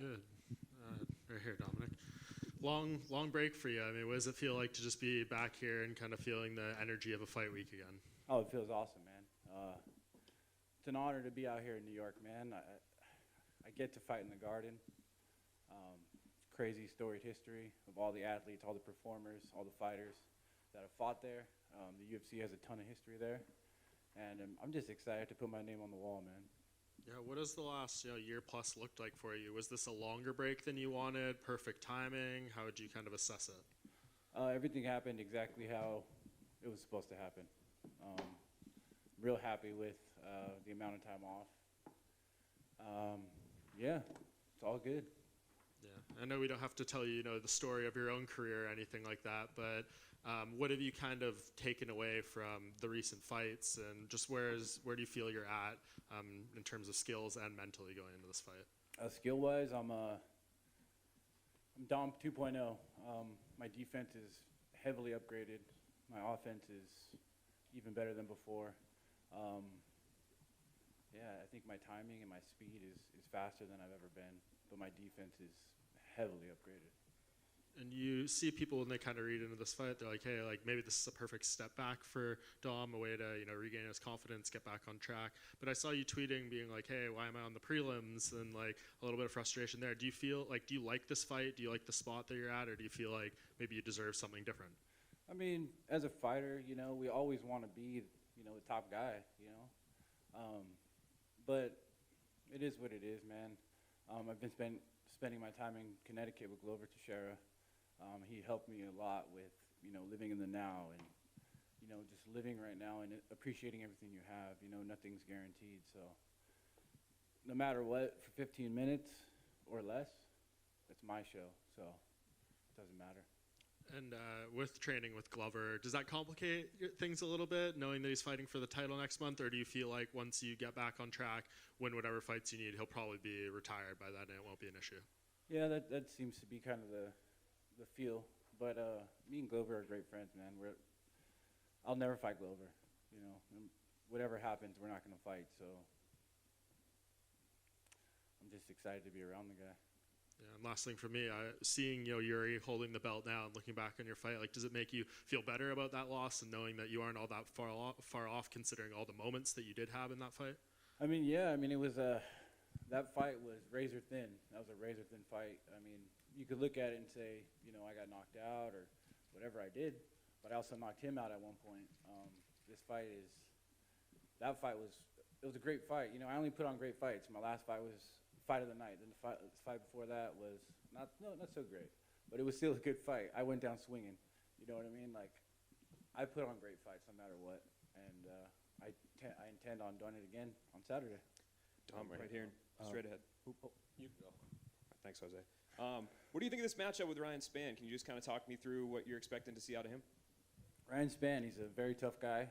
Good. Right here, Dominic. Long break for you. I mean, what does it feel like to just be back here and kind of feeling the energy of a fight week again? Oh, it feels awesome, man. It's an honor to be out here in New York, man. I get to fight in the Garden. Crazy storied history of all the athletes, all the performers, all the fighters that have fought there. The UFC has a ton of history there, and I'm just excited to put my name on the wall, man. Yeah, what has the last year plus looked like for you? Was this a longer break than you wanted? Perfect timing? How would you kind of assess it? Everything happened exactly how it was supposed to happen. Real happy with the amount of time off. Yeah, it's all good. Yeah, I know we don't have to tell you, the story of your own career or anything like that, but what have you kind of taken away from the recent fights, and just where do you feel you're at in terms of skills and mentally going into this fight? Skill-wise, I'm Dom 2.0. My defense is heavily upgraded. My offense is even better than before. Yeah, I think my timing and my speed is faster than I've ever been, but my defense is heavily upgraded. And you see people when they kind of read into this fight, they're like, hey, like maybe this is a perfect step back for Dom, a way to regain his confidence, get back on track. But I saw you tweeting, being like, hey, why am I on the prelims? And like a little bit of frustration there. Do you like this fight? Do you like the spot that you're at, or do you feel like maybe you deserve something different? I mean, as a fighter, we always want to be, the top guy, But it is what it is, man. I've been spending my time in Connecticut with Glover Teixeira. He helped me a lot with, living in the now and, just living right now and appreciating everything you have. Nothing's guaranteed. So no matter what, for 15 minutes or less, it's my show. So it doesn't matter. And with training with Glover, does that complicate things a little bit, knowing that he's fighting for the title next month? Or do you feel like once you get back on track, win whatever fights you need, he'll probably be retired by then and it won't be an issue? Yeah, that seems to be kind of the feel. But me and Glover are great friends, man. I'll never fight Glover. And whatever happens, we're not going to fight. So I'm just excited to be around the guy. Yeah, and last thing for me, seeing Yuri holding the belt now and looking back on your fight, like, does it make you feel better about that loss and knowing that you aren't all that far off considering all the moments that you did have in that fight? I mean, yeah. I mean, it was that fight was razor thin. That was a razor thin fight. I mean, you could look at it and say, I got knocked out or whatever I did, but I also knocked him out at one point. That fight was a great fight. I only put on great fights. My last fight was fight of the night. Then the fight before that was not so great, but it was still a good fight. I went down swinging. You know what I mean? Like, I put on great fights no matter what, and I intend on doing it again on Saturday. Dom, right here, straight ahead. Oh, you can go. Thanks, Jose. What do you think of this matchup with Ryan Spann? Can you just kind of talk me through what you're expecting to see out of him? Ryan Spann, he's a very tough guy.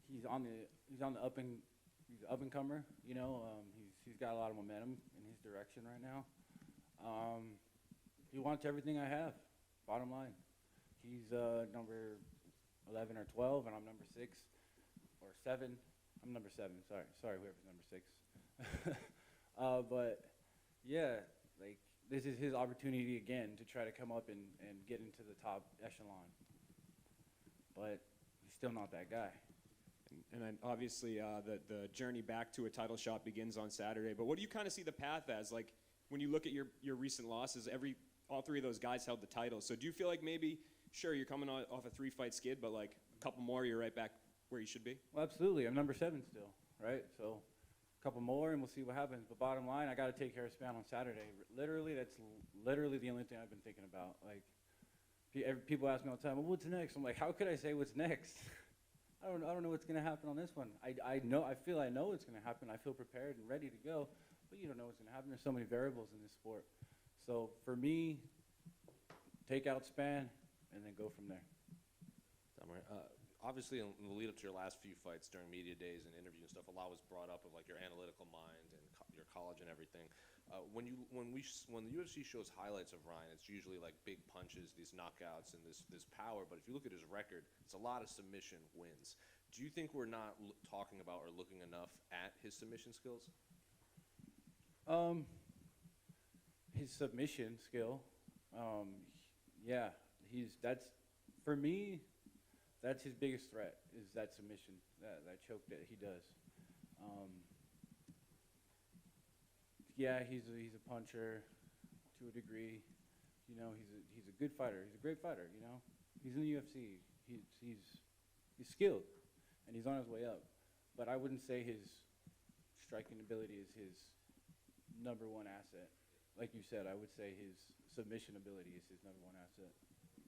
He's on the up and comer. He's got a lot of momentum in his direction right now. He wants everything I have. Bottom line, he's number 11 or 12, and I'm number 6 or 7. I'm number 7. Sorry, whoever's number 6. But yeah, like, this is his opportunity again to try to come up and get into the top echelon. But he's still not that guy. And then obviously the journey back to a title shot begins on Saturday. But what do you kind of see the path as? Like, when you look at your recent losses, all 3 of those guys held the title. So do you feel like maybe, sure, you're coming off a 3-fight skid, but like a couple more, you're right back where you should be? Well, absolutely. I'm number 7 still, right? So a couple more, and we'll see what happens. But bottom line, I got to take care of Spann on Saturday. Literally, that's literally the only thing I've been thinking about. Like, people ask me all the time, well, what's next? I'm like, how could I say what's next? I don't know what's going to happen on this one. I feel I know what's going to happen. I feel prepared and ready to go, but you don't know what's going to happen. There's so many variables in this sport. So for me, take out Spann and then go from there. Obviously, in the lead up to your last few fights during media days and interviews and stuff, a lot was brought up of like your analytical mind and your college and everything. When the UFC shows highlights of Ryan, it's usually like big punches, these knockouts, and this power. But if you look at his record, it's a lot of submission wins. Do you think we're not talking about or looking enough at his submission skills? his submission skill. Yeah, that's for me. That's his biggest threat is that submission, that choke that he does. Um, yeah, he's a puncher to a degree. You know, he's a good fighter. He's a great fighter. You know, he's in the UFC. He's skilled, and he's on his way up. But I wouldn't say his striking ability is his number one asset. Like you said, I would say his submission ability is his number one asset.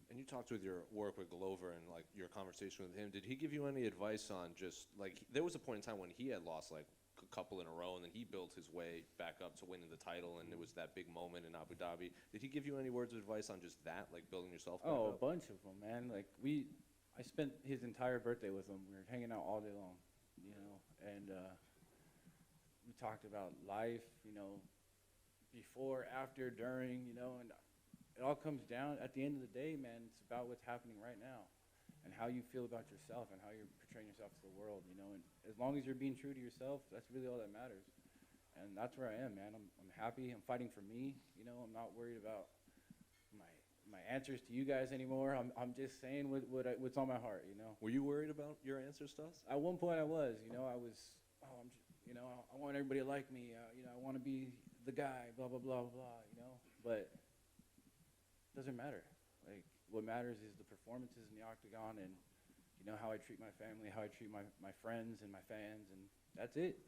And you talked with your work with Glover and like your conversation with him. Did he give you any advice on just like there was a point in time when he had lost like a couple in a row, and then he built his way back up to winning the title, and it was that big moment in Abu Dhabi. Did he give you any words of advice on just that, like building yourself back Oh, up? a bunch of them, man. Like I spent his entire birthday with him. We were hanging out all day long, you know, and we talked about life, you know, before, after, during, you know, and it all comes down at the end of the day, man. It's about what's happening right now, and how you feel about yourself, and how you're portraying yourself to the world, you know. And as long as you're being true to yourself, that's really all that matters. And that's where I am, man. I'm happy. I'm fighting for me, you know. I'm not worried about my answers to you guys anymore. I'm just saying what's on my heart, you know. Were you worried about your answers to us? At one point, I was, you know. You know, I want everybody to like me. You know, I want to be the guy. Blah blah blah blah. You know, but it doesn't matter. Like, what matters is the performances in the octagon, and you know how I treat my family, how I treat my friends and my fans, and that's it.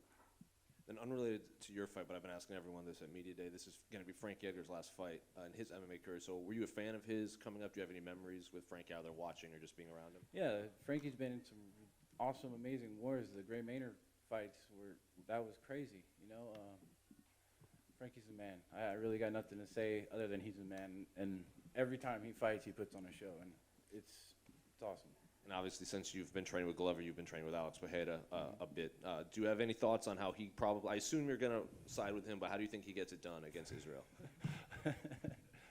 Then unrelated to your fight, but I've been asking everyone this at Media Day. This is going to be Frank Edgar's last fight in his MMA career. So were you a fan of his coming up? Do you have any memories with Frank out there watching or just being around him? Yeah, Frankie's been in some awesome, amazing wars. The Gray Maynard fights that was crazy. You know, Frankie's the man. I really got nothing to say other than he's the man. And every time he fights, he puts on a show, and it's awesome. And obviously, since you've been training with Glover, you've been training with Alex Pereira a bit. Do you have any thoughts on how he probably? I assume you're going to side with him, but how do you think he gets it done against Israel?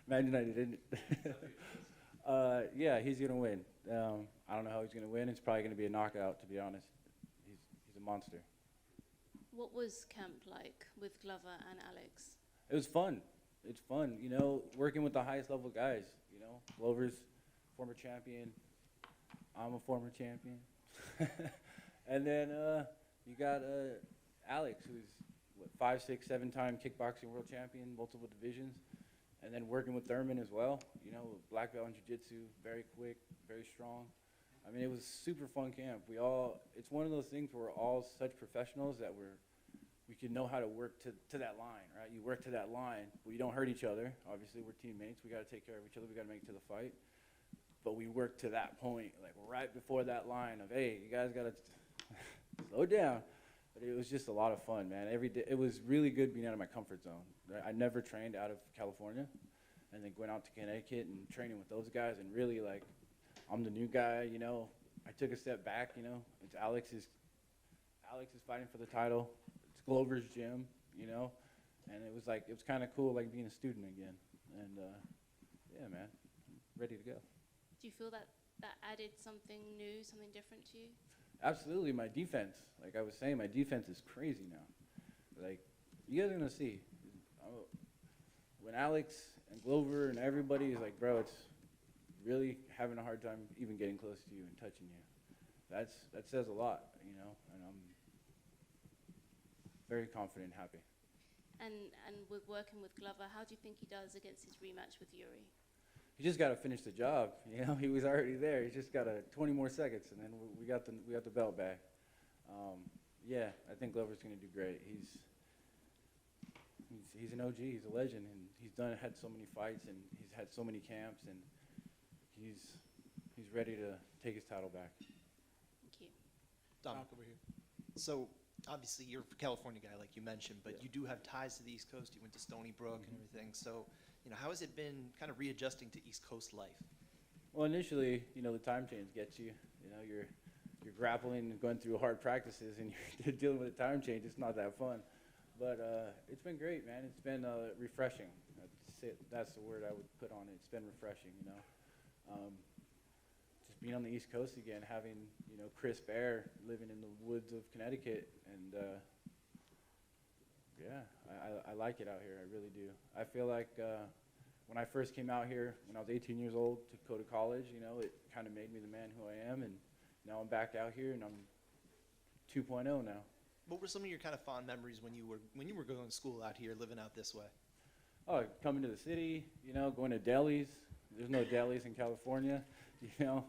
Imagine I didn't. Yeah, he's going to win. I don't know how he's going to win. It's probably going to be a knockout, to be honest. He's a monster. What was camp like with Glover and Alex? It was fun. It's fun, you know, working with the highest level guys. You know, Glover's former champion. I'm a former champion. And then you got Alex, who's what, 5, 6, 7-time kickboxing world champion, multiple divisions. And then working with Thurman as well, you know, black belt in jiu-jitsu, very quick, very strong. I mean, it was super fun camp. It's one of those things where we're all such professionals that we can know how to work to that line, right? You work to that line, but you don't hurt each other. Obviously, we're teammates. We got to take care of each other. We got to make it to the fight. But we work to that point, like right before that line of, hey, you guys got to slow down. But it was just a lot of fun, man. Every day, it was really good being out of my comfort zone. I never trained out of California, and then going out to Connecticut and training with those guys, and really like, I'm the new guy, you know. I took a step back, you know. It's Alex is fighting for the title. It's Glover's gym, you know. And it was kind of cool, like being a student again. And yeah, man, I'm ready to go. Do you feel that added something new, something different to you? Absolutely, my defense. Like I was saying, my defense is crazy now. Like, you guys are gonna see. When Alex and Glover and everybody is like, bro, it's really having a hard time even getting close to you and touching you. That says a lot, you know, and I'm very confident and happy. And with working with Glover, how do you think he does against his rematch with Yuri? He just got to finish the job. You know, he was already there. He just got 20 more seconds, and then we got the belt back. Yeah, I think Glover's going to do great. He's an OG. He's a legend, and he's had so many fights, and he's had so many camps, and he's ready to take his title back. Thank you. Dominick over here. So obviously you're a California guy, like you mentioned, but you do have ties to the East Coast. You went to Stony Brook and everything. So, you know, how has it been kind of readjusting to East Coast life? Well, initially, you know, the time change gets you. You know, you're grappling and going through hard practices, and you're dealing with a time change. It's not that fun. But it's been great, man. It's been refreshing. That's the word I would put on it. It's been refreshing, you know. Just being on the East Coast again, having, you know, crisp air, living in the woods of Connecticut, and Yeah, I like it out here. I really do. I feel like when I first came out here, when I was 18 years old to go to college, you know, it kind of made me the man who I am. And now I'm back out here, and I'm 2.0 now. What were some of your kind of fond memories when you were going to school out here, living out this way? Oh, coming to the city, you know, going to delis. There's no delis in California, you know.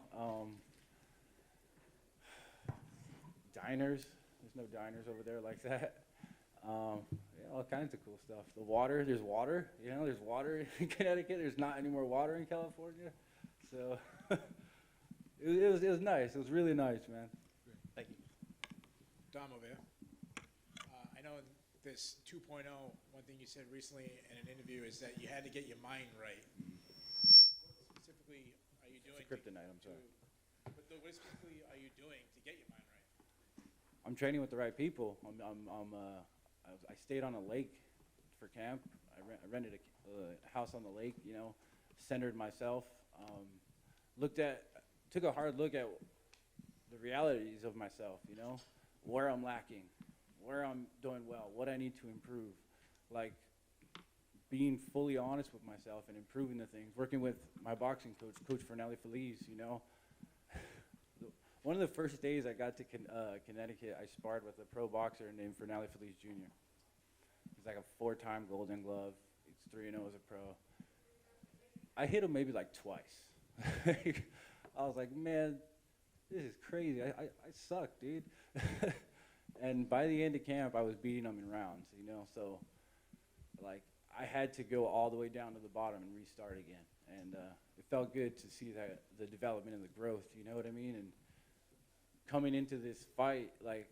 Diners. There's no diners over there like that. Yeah, all kinds of cool stuff. The water, there's water. You know, there's water in Connecticut. There's not any more water in California. So it was nice. It was really nice, man. Thank you. Dom over here. I know this 2.0, one thing you said recently in an interview is that you had to get your mind right. What specifically are you doing? It's a kryptonite, I'm sorry. What specifically are you doing to get your mind right? I'm training with the right people. I stayed on a lake for camp. I rented a house on the lake, you know, centered myself. Took a hard look at the realities of myself, you know, where I'm lacking, where I'm doing well, what I need to improve. Like being fully honest with myself and improving the things. Working with my boxing coach, Coach Fernelli Feliz, you know. One of the first days I got to Connecticut, I sparred with a pro boxer named Fernelli Feliz Jr. He's like a 4-time Golden Glove. He's 3-0 as a pro. I hit him maybe like twice. I was like, man, this is crazy. I suck, dude. And by the end of camp, I was beating him in rounds, you know. So, like, I had to go all the way down to the bottom and restart again. And it felt good to see that the development and the growth, you know what I mean? And coming into this fight, like,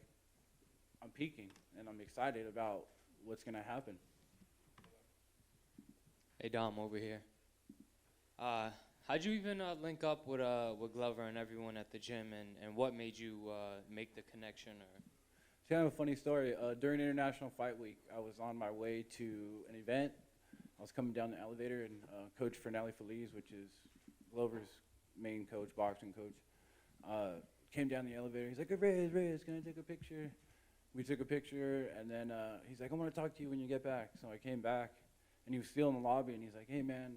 I'm peaking, and I'm excited about what's going to happen. Hey, Dom, over here. How'd you even link up with Glover and everyone at the gym, and what made you make the connection? Or It's kind of a funny story. During International Fight Week, I was on my way to an event. I was coming down the elevator, and Coach Fernelli Feliz, which is Glover's main coach, boxing coach, came down the elevator. He's like, hey, Reyes, can I take a picture? We took a picture, and then he's like, I want to talk to you when you get back. So I came back, and he was still in the lobby, and he's like, hey, man,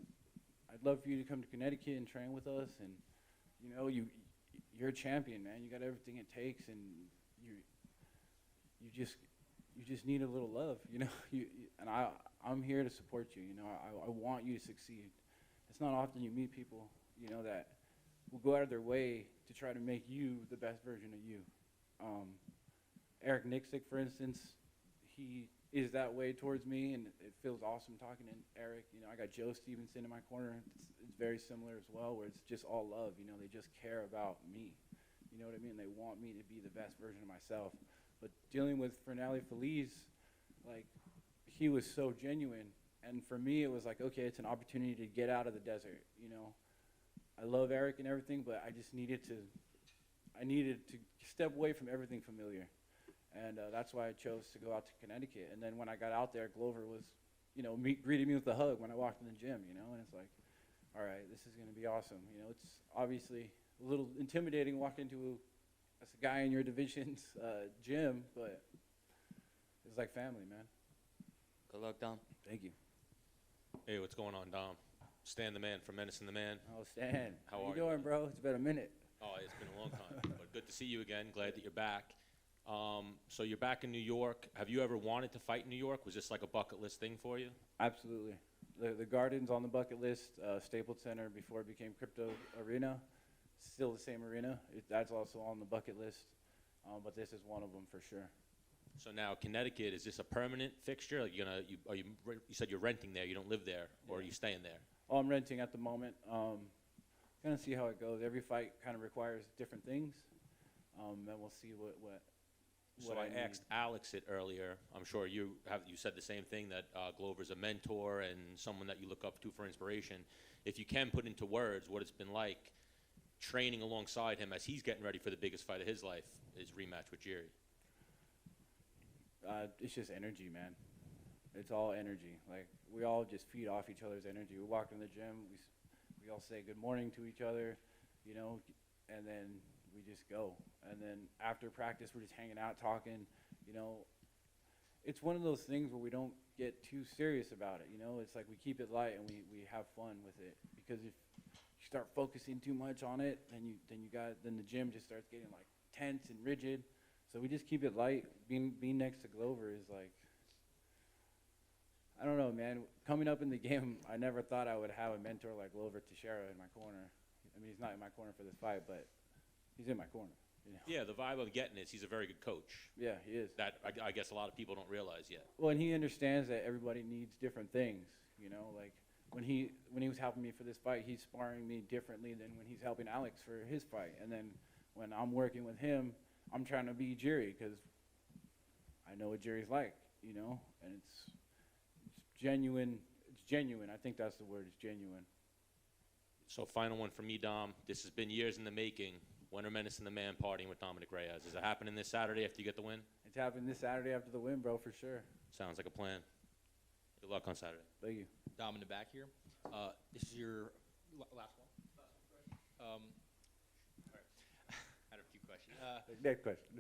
I'd love for you to come to Connecticut and train with us. And, you know, you're a champion, man. You got everything it takes, and you just need a little love, you know. And I'm here to support you, you know. I want you to succeed. It's not often you meet people, you know, that will go out of their way to try to make you the best version of you. Eric Nixick, for instance, he is that way towards me, and it feels awesome talking to Eric. You know, I got Joe Stevenson in my corner. It's very similar as well, where it's just all love. You know, they just care about me. You know what I mean? They want me to be the best version of myself. But dealing with Fernelli Feliz, like, he was so genuine. And for me, it was like, okay, it's an opportunity to get out of the desert, you know. I love Eric and everything, but I needed to step away from everything familiar. And that's why I chose to go out to Connecticut. And then when I got out there, Glover was, you know, greeting me with a hug when I walked in the gym, you know. And it's like, all right, this is going to be awesome. You know, it's obviously a little intimidating walking into a guy in your division's gym, but it's like family, man. good luck, Dom. Thank you. Hey, what's going on, Dom? Stan the Man from Medicine the Man. Oh, Stan. How you are you, doing, man? bro? It's been a minute. Oh, it's been a long time, but good to see you again. Glad that you're back. So you're back in New York. Have you ever wanted to fight in New York? Was this like a bucket list thing for you? Absolutely. The Garden's on the bucket list. Staples Center before it became Crypto Arena. Still the same arena. That's also on the bucket list. But this is one of them for sure. So now Connecticut, is this a permanent fixture? Like you said you're renting there. You don't live there, or are you staying there? Oh, I'm renting at the moment. Gonna see how it goes. Every fight kind of requires different things, and we'll see what So I asked Alex it earlier. I'm sure you said the same thing, that Glover's a mentor and someone that you look up to for inspiration. If you can put into words what it's been like training alongside him as he's getting ready for the biggest fight of his life, his rematch with Jerry. It's just energy, man. It's all energy. Like, we all just feed off each other's energy. We walk in the gym, we all say good morning to each other, you know, and then we just go. And then after practice, we're just hanging out, talking, you know. it's one of those things where we don't get too serious about it. You know, it's like we keep it light and we have fun with it. Because if you start focusing too much on it, then the gym just starts getting like tense and rigid. So we just keep it light. Being next to Glover is like, I don't know, man. Coming up in the game, I never thought I would have a mentor like Glover Teixeira in my corner. I mean, he's not in my corner for this fight, but he's in my corner. You know? Yeah, the vibe I'm getting is he's a very good coach. Yeah, he is. That I guess a lot of people don't realize yet. Well, and he understands that everybody needs different things. You know, like when he was helping me for this fight, he's sparring me differently than when he's helping Alex for his fight. And then when I'm working with him, I'm trying to be Jerry because I know what Jerry's like. You know, and it's genuine. It's genuine. I think that's the word. It's genuine. So final one for me, Dom. This has been years in the making. Winter Menace and the Man partying with Dominick Reyes. Is it happening this Saturday after you get the win? It's happening this Saturday after the win, bro, for sure. Sounds like a plan. Good luck on Saturday. Thank you. Dom in the back here. This is your last one. All right. I had a few questions. Next question.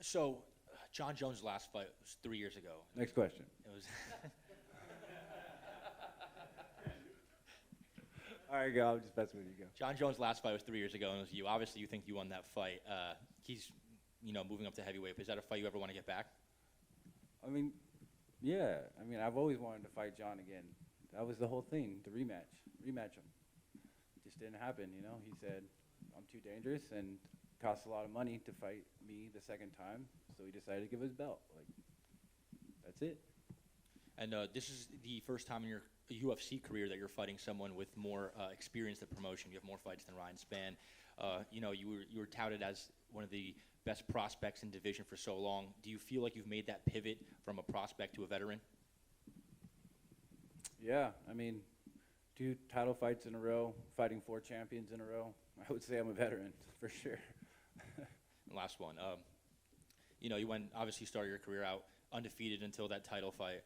So, John Jones' last fight was 3 years ago. Next question. It was. All right, go. I'm just messing with you. Go. John Jones' last fight was 3 years ago, and it was you. Obviously, you think you won that fight. He's, moving up to heavyweight. Is that a fight you ever want to get back? I mean, yeah. I mean, I've always wanted to fight John again. That was the whole thing, the rematch him. It just didn't happen, you know. He said, I'm too dangerous, and it costs a lot of money to fight me the second time, so he decided to give his belt. Like, that's it. And this is the first time in your UFC career that you're fighting someone with more experience in the promotion. You have more fights than Ryan Spann. You were touted as one of the best prospects in division for so long. Do you feel like you've made that pivot from a prospect to a veteran? Yeah, I mean, 2 title fights in a row, fighting 4 champions in a row. I would say I'm a veteran, for sure. Last one. You obviously started your career out undefeated until that title fight.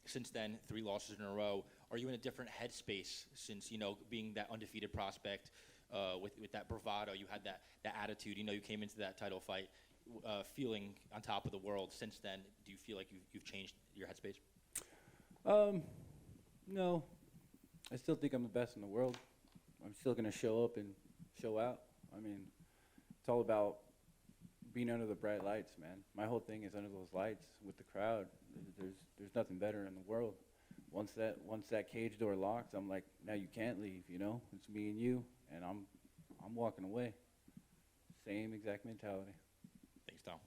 Since then, 3 losses in a row. Are you in a different headspace since, being that undefeated prospect with that bravado? You had that attitude. You came into that title fight feeling on top of the world. Since then, do you feel like you've changed your headspace? No. I still think I'm the best in the world. I'm still going to show up and show out. I mean, it's all about being under the bright lights, man. My whole thing is under those lights with the crowd. There's nothing better in the world. Once that cage door locks, I'm like, now you can't leave, It's me and you, and I'm walking away. Same exact mentality. Thanks, Tom.